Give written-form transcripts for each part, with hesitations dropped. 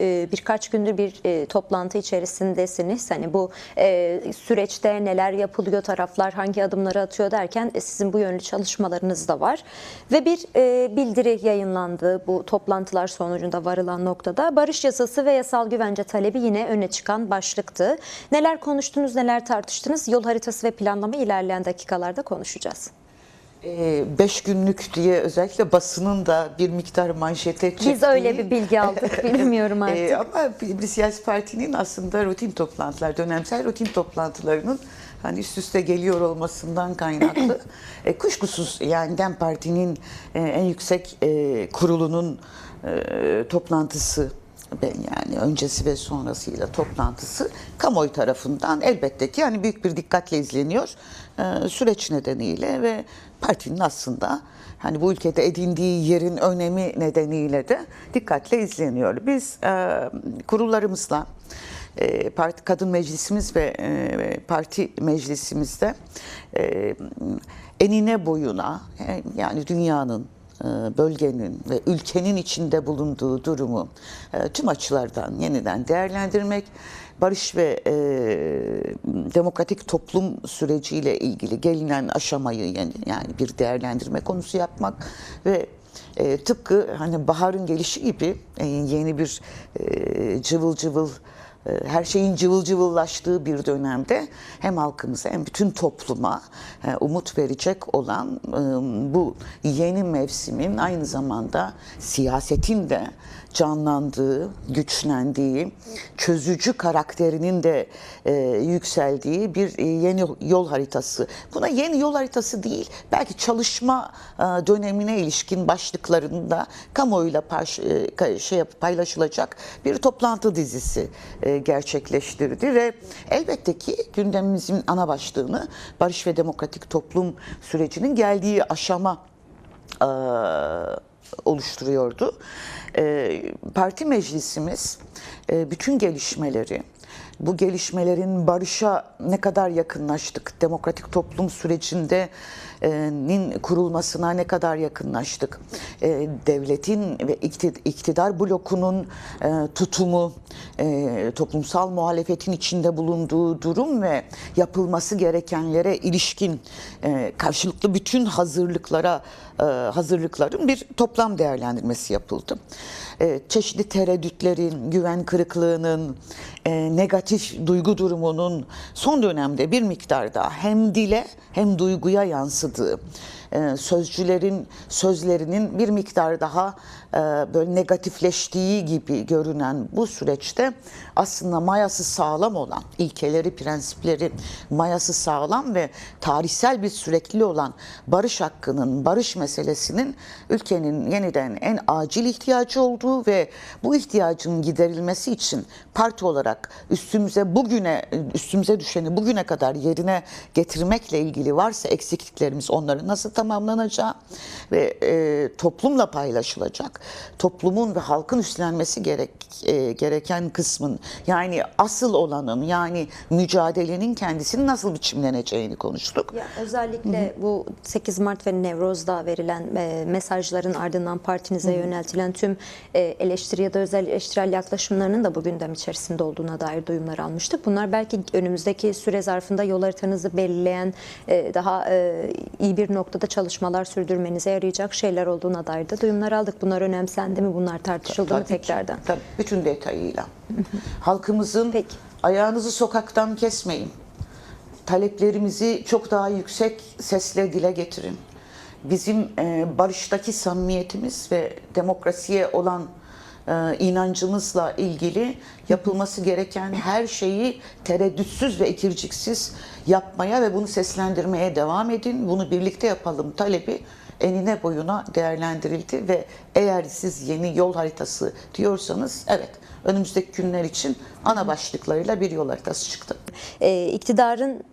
Birkaç gündür bir toplantı içerisindesiniz. Hani bu süreçte neler yapılıyor, taraflar hangi adımları atıyor derken sizin bu yönlü çalışmalarınız da var. Ve bir bildiri yayınlandı bu toplantılar sonucunda varılan noktada. Barış yasası ve yasal güvence talebi yine öne çıkan başlıktı. Neler konuştunuz, neler tartıştınız? Yol haritası ve planlama ilerleyen dakikalarda konuşacağız. 5 günlük diye özellikle basının da bir miktar manşete çektiği. Biz öyle bir bilgi aldık, bilmiyorum artık. Ama bir siyasi partinin aslında rutin toplantılar, dönemsel rutin toplantılarının hani üst üste geliyor olmasından kaynaklı. Kuşkusuz yani DEM Parti'nin en yüksek kurulunun toplantısı, yani öncesi ve sonrasıyla toplantısı kamuoyu tarafından elbette ki yani büyük bir dikkatle izleniyor süreç nedeniyle ve partinin aslında hani bu ülkede edindiği yerin önemi nedeniyle de dikkatle izleniyor. Biz kurullarımızla parti kadın meclisimiz ve parti meclisimizde enine boyuna yani dünyanın, bölgenin ve ülkenin içinde bulunduğu durumu tüm açılardan yeniden değerlendirmek, barış ve demokratik toplum süreciyle ilgili gelinen aşamayı yani bir değerlendirme konusu yapmak ve tıpkı hani baharın gelişi gibi yeni bir cıvıl cıvıl her şeyin cıvıl cıvıllaştığı bir dönemde hem halkımıza hem bütün topluma umut verecek olan bu yeni mevsimin aynı zamanda siyasetin de canlandığı, güçlendiği, çözücü karakterinin de yükseldiği bir yeni yol haritası. Buna yeni yol haritası değil, belki çalışma dönemine ilişkin başlıklarında kamuoyuyla paylaşılacak bir toplantı dizisi gerçekleştirdi ve elbette ki gündemimizin ana başlığını barış ve demokratik toplum sürecinin geldiği aşama oluşturuyordu. Parti meclisimiz bütün gelişmeleri, bu gelişmelerin barışa ne kadar yakınlaştık, demokratik toplum sürecinin kurulmasına ne kadar yakınlaştık, devletin ve iktidar blokunun tutumu, toplumsal muhalefetin içinde bulunduğu durum ve yapılması gerekenlere ilişkin karşılıklı bütün hazırlıkların bir toplam değerlendirmesi yapıldı. Çeşitli tereddütlerin, güven kırıklığının, negatif duygu durumunun son dönemde bir miktar daha hem dile hem duyguya yansıdığı, sözlerinin bir miktar daha böyle negatifleştiği gibi görünen bu süreçte aslında mayası sağlam olan, ilkeleri, prensipleri mayası sağlam ve tarihsel bir sürekli olan barış hakkının, barış meselesinin ülkenin yeniden en acil ihtiyacı olduğu ve bu ihtiyacın giderilmesi için parti olarak üstümüze düşeni bugüne kadar yerine getirmekle ilgili varsa eksikliklerimiz onların nasıl tamamlanacağı ve toplumla paylaşılacak, toplumun ve halkın üstlenmesi gereken kısmın yani asıl olanın yani mücadelenin kendisinin nasıl biçimleneceğini konuştuk. Ya, özellikle bu 8 Mart ve Nevroz'da verilen mesajların ardından partinize yöneltilen tüm eleştiri ya da özel eleştirel yaklaşımlarının da bu gündem içerisinde olduğuna dair duyumlar almıştık. Bunlar belki önümüzdeki süre zarfında yol haritanızı belirleyen daha iyi bir noktada çalışmalar sürdürmenize yarayacak şeyler olduğuna dair de duyumlar aldık. Bunlar önemsendi mi? Bunlar tartışıldı mı tekrardan? Tabii, bütün detayıyla. Halkımızın Peki. ayağınızı sokaktan kesmeyin. Taleplerimizi çok daha yüksek sesle dile getirin. Bizim barıştaki samimiyetimiz ve demokrasiye olan inancımızla ilgili yapılması gereken her şeyi tereddütsüz ve ikirciksiz yapmaya ve bunu seslendirmeye devam edin. Bunu birlikte yapalım talebi enine boyuna değerlendirildi ve eğer siz yeni yol haritası diyorsanız evet önümüzdeki günler için ana başlıklarıyla bir yol haritası çıktı. İktidarın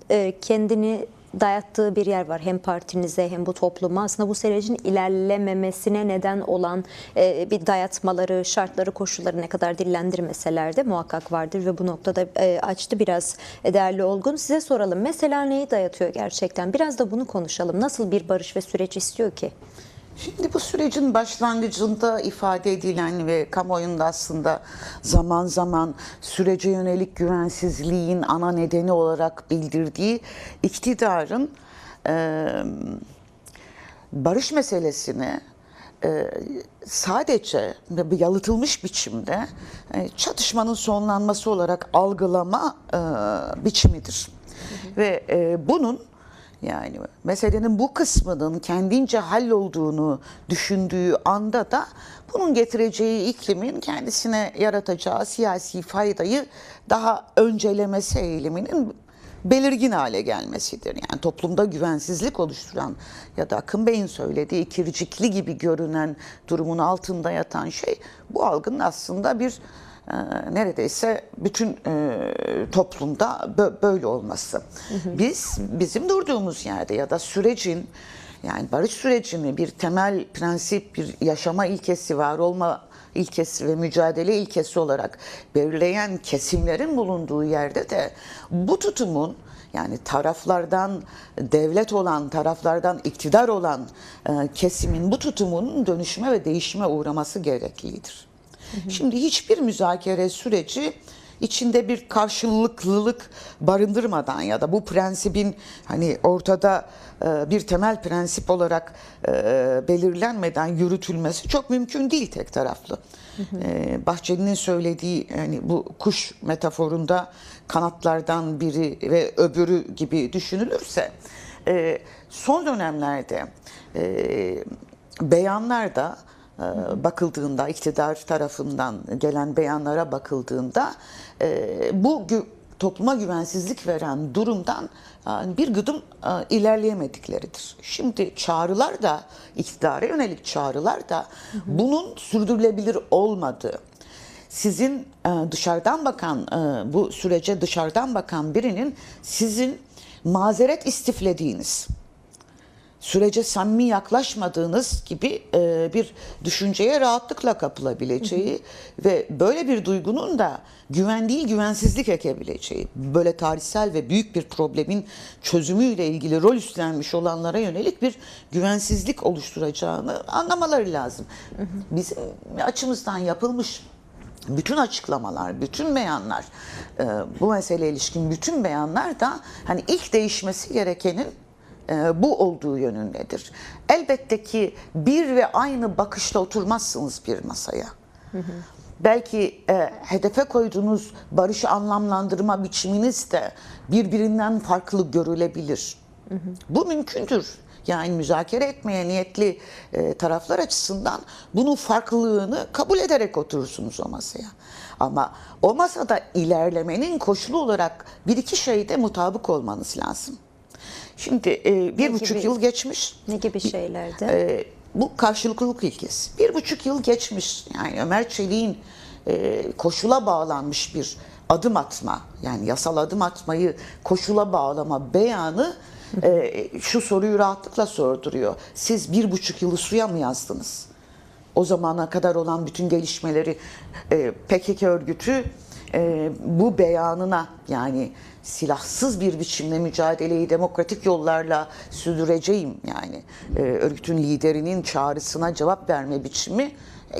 kendini dayattığı bir yer var hem partinize hem bu topluma. Aslında bu sürecin ilerlememesine neden olan bir dayatmaları, şartları, koşulları ne kadar dillendirmeseler de muhakkak vardır ve bu noktada açtı biraz değerli Olgun. Size soralım. Mesela neyi dayatıyor gerçekten? Biraz da bunu konuşalım. Nasıl bir barış ve süreç istiyor ki? Şimdi bu sürecin başlangıcında ifade edilen ve kamuoyunda aslında zaman zaman sürece yönelik güvensizliğin ana nedeni olarak bildirdiği iktidarın barış meselesini sadece ve yalıtılmış biçimde çatışmanın sonlanması olarak algılama biçimidir. Ve bunun, yani meselenin bu kısmının kendince hallolduğunu düşündüğü anda da bunun getireceği iklimin kendisine yaratacağı siyasi faydayı daha öncelemesi eğiliminin belirgin hale gelmesidir. Yani toplumda güvensizlik oluşturan ya da Akın Bey'in söylediği ikircikli gibi görünen durumun altında yatan şey, bu algının aslında bir neredeyse bütün toplumda böyle olması. Bizim durduğumuz yerde ya da sürecin, yani barış sürecini bir temel prensip, bir yaşama ilkesi, var olma ilkesi ve mücadele ilkesi olarak belirleyen kesimlerin bulunduğu yerde de bu tutumun, yani taraflardan devlet olan, taraflardan iktidar olan kesimin bu tutumunun dönüşüme ve değişime uğraması gereklidir. Şimdi hiçbir müzakere süreci içinde bir karşılıklılık barındırmadan ya da bu prensibin hani ortada bir temel prensip olarak belirlenmeden yürütülmesi çok mümkün değil tek taraflı. Bahçeli'nin söylediği, yani bu kuş metaforunda kanatlardan biri ve öbürü gibi düşünülürse, son dönemlerde beyanlarda bakıldığında, iktidar tarafından gelen beyanlara bakıldığında bu topluma güvensizlik veren durumdan bir gıdım ilerleyemedikleridir. Şimdi çağrılar da, iktidara yönelik çağrılar da bunun sürdürülebilir olmadığı, sizin dışarıdan bakan, bu sürece dışarıdan bakan birinin sizin mazeret istiflediğiniz, sürece samimi yaklaşmadığınız gibi bir düşünceye rahatlıkla kapılabileceği ve böyle bir duygunun da güven değil güvensizlik ekebileceği, böyle tarihsel ve büyük bir problemin çözümüyle ilgili rol üstlenmiş olanlara yönelik bir güvensizlik oluşturacağını anlamaları lazım. Biz açımızdan yapılmış bütün açıklamalar, bütün beyanlar, bu meseleye ilişkin bütün beyanlar da hani ilk değişmesi gerekenin bu olduğu yönündedir. Elbette ki bir ve aynı bakışla oturmazsınız bir masaya. Belki hedefe koyduğunuz barışı anlamlandırma biçiminiz de birbirinden farklı görülebilir. Bu mümkündür. Yani müzakere etmeye niyetli taraflar açısından bunun farklılığını kabul ederek oturursunuz o masaya. Ama o masada ilerlemenin koşulu olarak bir iki şeyde mutabık olmanız lazım. Şimdi 1,5 yıl geçmiş. Ne gibi şeylerdi? Bu karşılıklılık ilkesi. 1,5 yıl geçmiş. Yani Ömer Çelik'in koşula bağlanmış bir adım atma, yani yasal adım atmayı koşula bağlama beyanı şu soruyu rahatlıkla sorduruyor. Siz 1,5 yılı suya mı yazdınız? O zamana kadar olan bütün gelişmeleri PKK örgütü bu beyanına, yani silahsız bir biçimde mücadeleyi demokratik yollarla sürdüreceğim, yani örgütün liderinin çağrısına cevap verme biçimi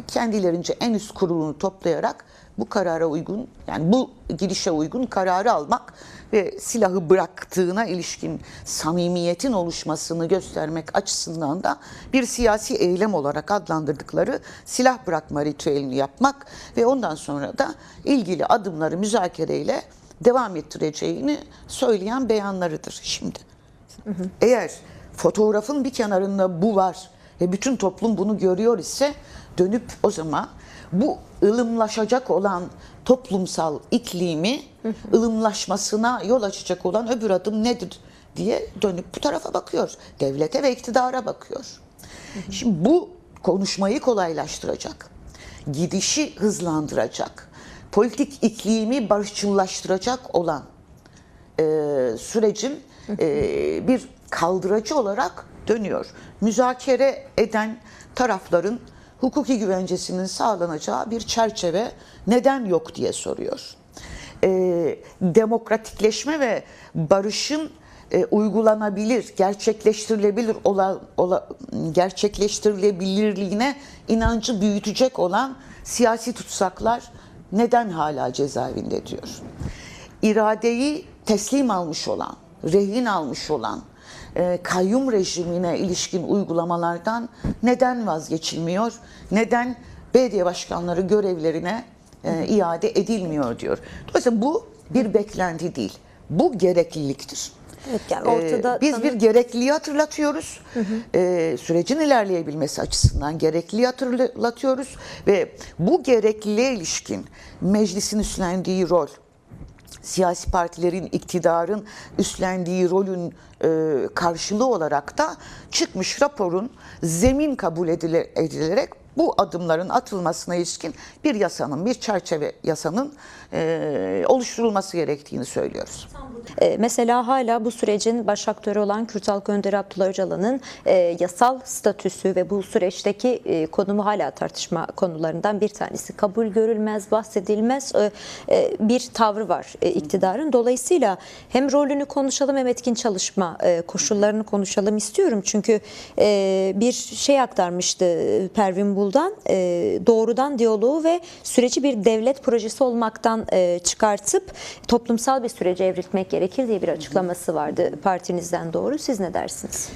kendilerince en üst kurulunu toplayarak bu karara uygun, yani bu gidişe uygun kararı almak ve silahı bıraktığına ilişkin samimiyetin oluşmasını göstermek açısından da bir siyasi eylem olarak adlandırdıkları silah bırakma ritüelini yapmak ve ondan sonra da ilgili adımları müzakereyle devam ettireceğini söyleyen beyanlarıdır şimdi. Eğer fotoğrafın bir kenarında bu var ve bütün toplum bunu görüyor ise, dönüp o zaman bu ılımlaşacak olan toplumsal iklimi ılımlaşmasına yol açacak olan öbür adım nedir diye dönüp bu tarafa bakıyor. Devlete ve iktidara bakıyor. Şimdi bu konuşmayı kolaylaştıracak, gidişi hızlandıracak, politik iklimi barışçıllaştıracak olan sürecin bir kaldıracı olarak dönüyor. Müzakere eden tarafların hukuki güvencesinin sağlanacağı bir çerçeve neden yok diye soruyor. Demokratikleşme ve barışın uygulanabilir, gerçekleştirilebilirliğine inancı büyütecek olan siyasi tutsaklar neden hala cezaevinde diyor. İradeyi teslim almış olan, rehin almış olan kayyum rejimine ilişkin uygulamalardan neden vazgeçilmiyor? Neden belediye başkanları görevlerine iade edilmiyor diyor. Dolayısıyla bu bir beklenti değil. Bu gerekliliktir. Evet, yani ortada Biz bir gerekliliği hatırlatıyoruz. Sürecin ilerleyebilmesi açısından gerekliliği hatırlatıyoruz ve bu gerekliliğe ilişkin meclisin üstlendiği rol, siyasi partilerin, iktidarın üstlendiği rolün karşılığı olarak da çıkmış raporun zemin kabul edilerek bu adımların atılmasına ilişkin bir yasanın, bir çerçeve yasanın oluşturulması gerektiğini söylüyoruz. Mesela hala bu sürecin baş aktörü olan Kürt Halk Önderi Abdullah Öcalan'ın yasal statüsü ve bu süreçteki konumu hala tartışma konularından bir tanesi. Kabul görülmez, bahsedilmez bir tavrı var iktidarın. Dolayısıyla hem rolünü konuşalım hem etkin çalışma koşullarını konuşalım istiyorum. Çünkü bir şey aktarmıştı Pervin Buldan, doğrudan diyaloğu ve süreci bir devlet projesi olmaktan çıkartıp toplumsal bir sürece evrilmek gerekir diye bir açıklaması vardı partinizden doğru. Siz ne dersiniz?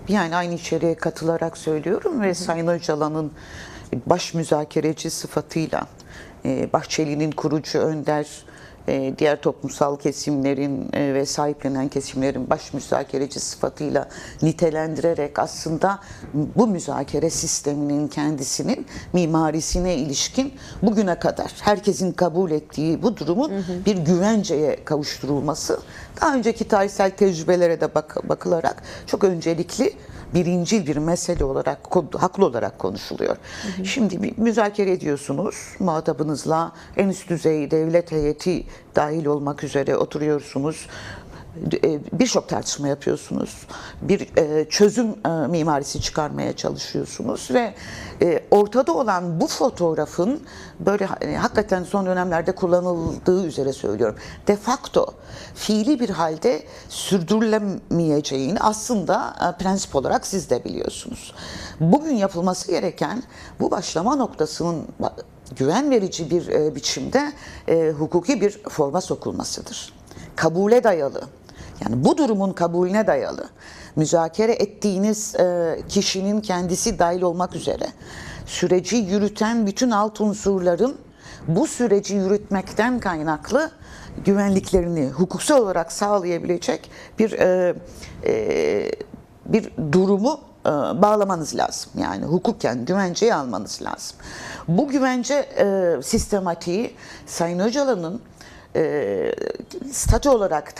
Yani aynı içeriğe katılarak söylüyorum ve Sayın Öcalan'ın baş müzakereci sıfatıyla Bahçeli'nin kurucu önder, diğer toplumsal kesimlerin ve sahiplenen kesimlerin baş müzakereci sıfatıyla nitelendirerek aslında bu müzakere sisteminin kendisinin mimarisine ilişkin bugüne kadar herkesin kabul ettiği bu durumun bir güvenceye kavuşturulması daha önceki tarihsel tecrübelere de bakılarak çok öncelikli birincil bir mesele olarak, haklı olarak konuşuluyor. Şimdi bir müzakere ediyorsunuz, muhatabınızla en üst düzey devlet heyeti dahil olmak üzere oturuyorsunuz. Birçok tartışma yapıyorsunuz. Bir çözüm mimarisi çıkarmaya çalışıyorsunuz ve ortada olan bu fotoğrafın böyle hakikaten son dönemlerde kullanıldığı üzere söylüyorum. De facto fiili bir halde sürdürülemeyeceğini aslında prensip olarak siz de biliyorsunuz. Bugün yapılması gereken bu başlama noktasının güven verici bir biçimde hukuki bir forma sokulmasıdır. Kabule dayalı. Yani bu durumun kabulüne dayalı, müzakere ettiğiniz kişinin kendisi dahil olmak üzere süreci yürüten bütün alt unsurların bu süreci yürütmekten kaynaklı güvenliklerini hukuksal olarak sağlayabilecek bir durumu bağlamanız lazım. Yani hukuken güvenceyi almanız lazım. Bu güvence sistematiği Sayın Öcalan'ın statü olarak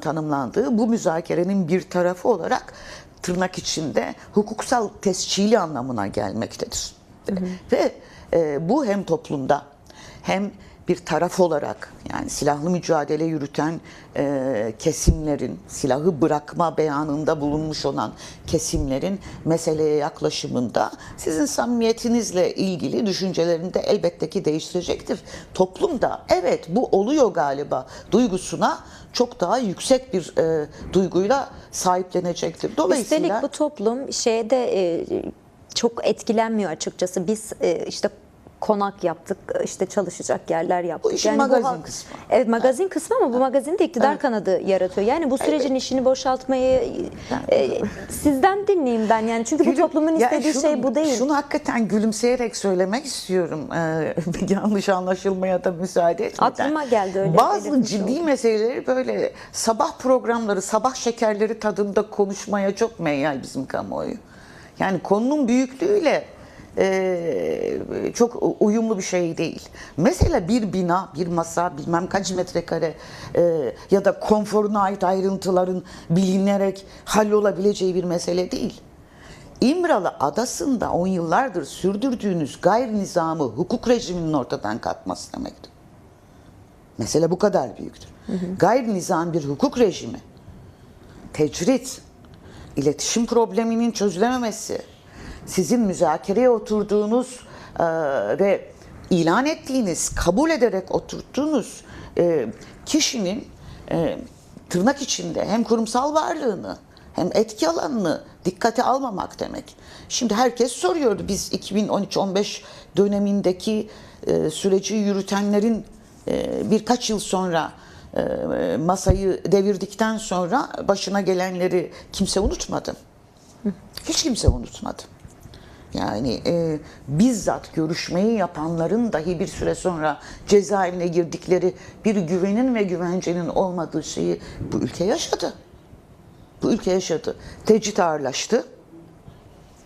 tanımlandığı bu müzakerenin bir tarafı olarak tırnak içinde hukuksal tescili anlamına gelmektedir. Ve bu hem toplumda hem bir taraf olarak yani silahlı mücadele yürüten kesimlerin, silahı bırakma beyanında bulunmuş olan kesimlerin meseleye yaklaşımında sizin samimiyetinizle ilgili düşüncelerini de elbette ki değiştirecektir. Toplum da evet bu oluyor galiba duygusuna çok daha yüksek bir duyguyla sahiplenecektir. Dolayısıyla üstelik bu toplum çok etkilenmiyor açıkçası. Biz işte konak yaptık, işte çalışacak yerler yaptık. Bu işin magazin kısmı. Evet, magazin kısmı ama bu magazin de iktidar kanadı yaratıyor. Yani bu sürecin işini boşaltmayı sizden dinleyeyim ben yani. Çünkü bu toplumun istediği şey bu değil. Şunu hakikaten gülümseyerek söylemek istiyorum. Yanlış anlaşılmaya da müsaade etmeden. Aklıma geldi öyle. Bazı ciddi meseleleri böyle sabah programları, sabah şekerleri tadında konuşmaya çok meyyal bizim kamuoyu. Yani konunun büyüklüğüyle çok uyumlu bir şey değil. Mesela bir bina, bir masa, bilmem kaç metrekare ya da konforuna ait ayrıntıların bilinerek hallolabileceği bir mesele değil. İmralı Adası'nda 10 yıllardır sürdürdüğünüz gayri nizamı hukuk rejiminin ortadan kalkması demektir. Mesele bu kadar büyüktür. Gayri nizam bir hukuk rejimi, tecrit, iletişim probleminin çözülememesi, sizin müzakereye oturduğunuz ve ilan ettiğiniz, kabul ederek oturttuğunuz kişinin tırnak içinde hem kurumsal varlığını hem etki alanını dikkate almamak demek. Şimdi herkes soruyordu, biz 2013-15 dönemindeki süreci yürütenlerin birkaç yıl sonra masayı devirdikten sonra başına gelenleri kimse unutmadı. Hiç kimse unutmadı. Yani bizzat görüşmeyi yapanların dahi bir süre sonra cezaevine girdikleri bir güvenin ve güvencenin olmadığı şeyi bu ülke yaşadı. Bu ülke yaşadı. Tecrit ağırlaştı.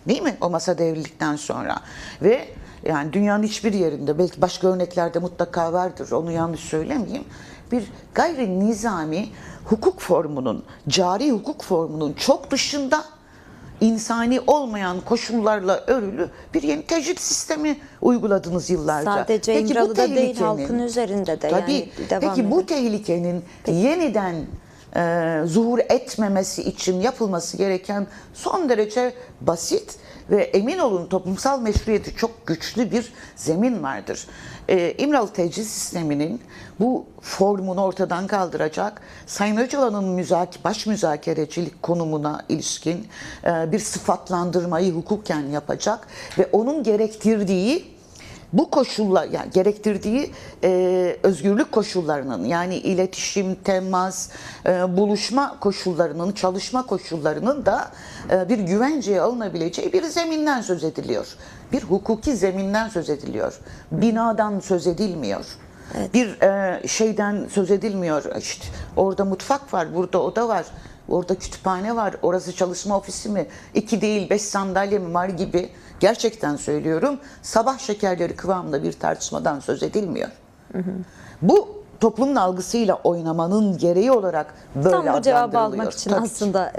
Değil mi? O masa devrildikten sonra. Ve yani dünyanın hiçbir yerinde, belki başka örneklerde mutlaka vardır, onu yanlış söylemeyeyim, bir gayri nizami hukuk formunun, cari hukuk formunun çok dışında insani olmayan koşullarla örülü bir yeni tecrit sistemi uyguladınız yıllarca. Sadece Peki bu İmralı'da değil, tehlikenin- halkın üzerinde de Tabii, yani devam peki bu eden. tehlikenin yeniden zuhur etmemesi için yapılması gereken son derece basit ve emin olun toplumsal meşruiyeti çok güçlü bir zemin vardır. İmralı tecrit sisteminin bu formunu ortadan kaldıracak, Sayın Öcalan'ın baş müzakerecilik konumuna ilişkin bir sıfatlandırmayı hukuken yapacak ve onun gerektirdiği bu koşullar, yani gerektirdiği özgürlük koşullarının, yani iletişim, temas, buluşma koşullarının, çalışma koşullarının da bir güvenceye alınabileceği bir zeminden söz ediliyor. Bir hukuki zeminden söz ediliyor. Binadan söz edilmiyor. Evet. Bir şeyden söz edilmiyor. İşte orada mutfak var, burada oda var. Orada kütüphane var, orası çalışma ofisi mi, 2 değil 5 sandalye mi var gibi, gerçekten söylüyorum, sabah şekerleri kıvamında bir tartışmadan söz edilmiyor. Bu toplumun algısıyla oynamanın gereği olarak böyle Tam bu cevabı adlandırılıyor. almak için Tabii ki. aslında